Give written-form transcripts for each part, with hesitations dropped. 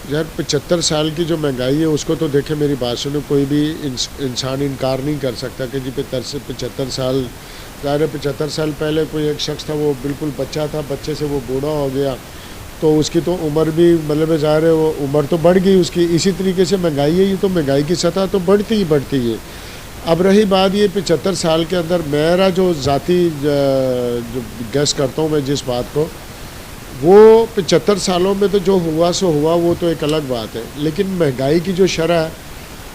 یار 75 سال کی جو مہنگائی ہے اس کو تو دیکھیں میری بات سنو، کوئی بھی انسان انکار نہیں کر سکتا کہ جی 75 سال، ظاہر ہے 75 سال پہلے کوئی ایک شخص تھا وہ بالکل بچہ تھا، بچے سے وہ بوڑھا ہو گیا، تو اس کی تو عمر بھی مطلب ظاہر ہے وہ عمر تو بڑھ گئی اس کی، اسی طریقے سے مہنگائی ہے، یہ تو مہنگائی کی سطح تو بڑھتی ہی بڑھتی ہے۔ اب رہی بات یہ 75 سال کے اندر میرا جو ذاتی جو گیس کرتا ہوں میں جس بات کو، وہ 75 سالوں میں تو جو ہوا سو ہوا، وہ تو ایک الگ بات ہے، لیکن مہنگائی کی جو شرح ہے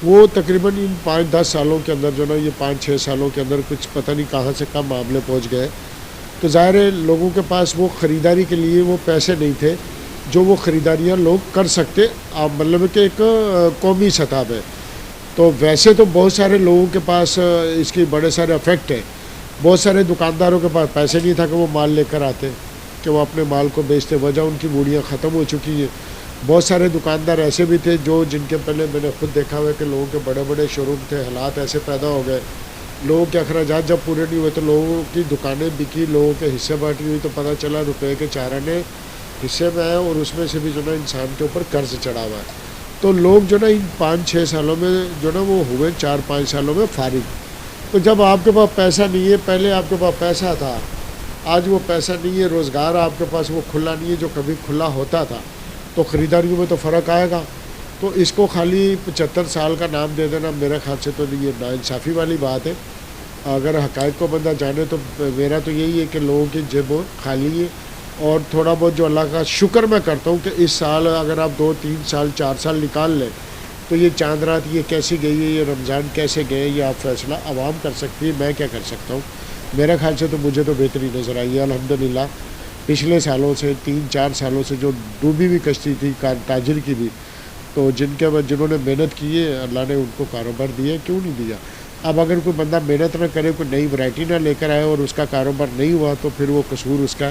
وہ تقریباً ان 5-10 سالوں کے اندر جو نا، یہ 5-6 سالوں کے اندر کچھ پتہ نہیں کہاں سے کہاں معاملے پہنچ گئے، تو ظاہر ہے لوگوں کے پاس وہ خریداری کے لیے وہ پیسے نہیں تھے جو وہ خریداریاں لوگ کر سکتے، مطلب کہ ایک قومی سطح پہ۔ تو ویسے تو بہت سارے لوگوں کے پاس اس کی بڑے سارے افیکٹ ہیں، بہت سارے دکانداروں کے پاس پیسے نہیں تھا کہ وہ مال لے کر آتے، کہ وہ اپنے مال کو بیچتے، وجہ ان کی موڑیاں ختم ہو چکی ہیں۔ بہت سارے دکاندار ایسے بھی تھے جو جن کے پہلے میں نے خود دیکھا ہوا ہے کہ لوگوں کے بڑے بڑے شو روم تھے، حالات ایسے پیدا ہو گئے، لوگوں کے اخراجات جب پورے نہیں ہوئے تو لوگوں کی دکانیں بکی، لوگوں کے حصے بانٹی ہوئی، تو پتہ چلا روپے کے 4 آنے حصے میں ہے، اور اس میں سے بھی جو نا انسان کے اوپر قرض چڑھا ہوا ہے۔ تو لوگ جو نا ان 5-6 سالوں میں جو نا وہ ہوئے 4-5 سالوں میں فارغ۔ تو جب آپ کے پاس پیسہ نہیں ہے، پہلے آپ کے پاس پیسہ تھا، آج وہ پیسہ نہیں ہے، روزگار آپ کے پاس وہ کھلا نہیں ہے جو کبھی کھلا ہوتا تھا، تو خریداریوں میں تو فرق آئے گا۔ تو اس کو خالی 75 سال کا نام دے دینا میرے خیال سے تو یہ ناانصافی والی بات ہے۔ اگر حقائق کو بندہ جانے تو میرا تو یہی ہے کہ لوگوں کی جیب خالی ہے، اور تھوڑا بہت جو اللہ کا شکر میں کرتا ہوں کہ اس سال اگر آپ 2-3 سال 4 سال نکال لیں تو یہ چاند رات یہ کیسی گئی ہے، یہ رمضان کیسے گئے، یہ آپ فیصلہ عوام کر سکتی ہے، میں کیا کر سکتا ہوں۔ میرے خیال سے تو مجھے تو بہتری نظر آئی ہے الحمدللہ۔ پچھلے سالوں سے 3-4 سالوں سے جو ڈوبی ہوئی کشتی تھی تاجر کی بھی، تو جنہوں نے محنت کی ہے اللہ نے ان کو کاروبار دیا، کیوں نہیں دیا۔ اب اگر کوئی بندہ محنت نہ کرے، کوئی نئی ورائٹی نہ لے کر آئے اور اس کا کاروبار نہیں ہوا، تو پھر وہ قصور اس کا،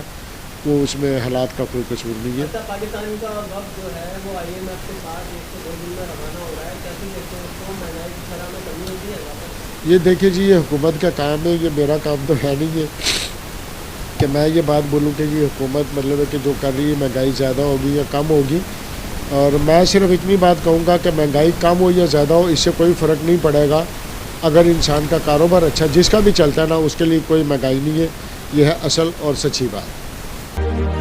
وہ اس میں حالات کا کوئی قصور نہیں ہے۔ پاکستان کا وقت جو ہے وہ IMF کے ساتھ 102 دن میں روانہ ہو رہا ہے، کیسے دیکھتے ہیں اس کو؟ مہنگائی کی شرح میں کمی ہوتی ہے واپس؟ یہ دیکھیں جی، یہ حکومت کا کام ہے، یہ میرا کام تو ہے نہیں ہے کہ میں یہ بات بولوں کہ یہ حکومت مطلب ہے کہ جو کر رہی ہے مہنگائی زیادہ ہوگی یا کم ہوگی، اور میں صرف اتنی بات کہوں گا کہ مہنگائی کم ہو یا زیادہ ہو اس سے کوئی فرق نہیں پڑے گا، اگر انسان کا کاروبار اچھا جس کا بھی چلتا ہے نا، اس کے لیے کوئی مہنگائی نہیں ہے، یہ ہے اصل اور سچی بات۔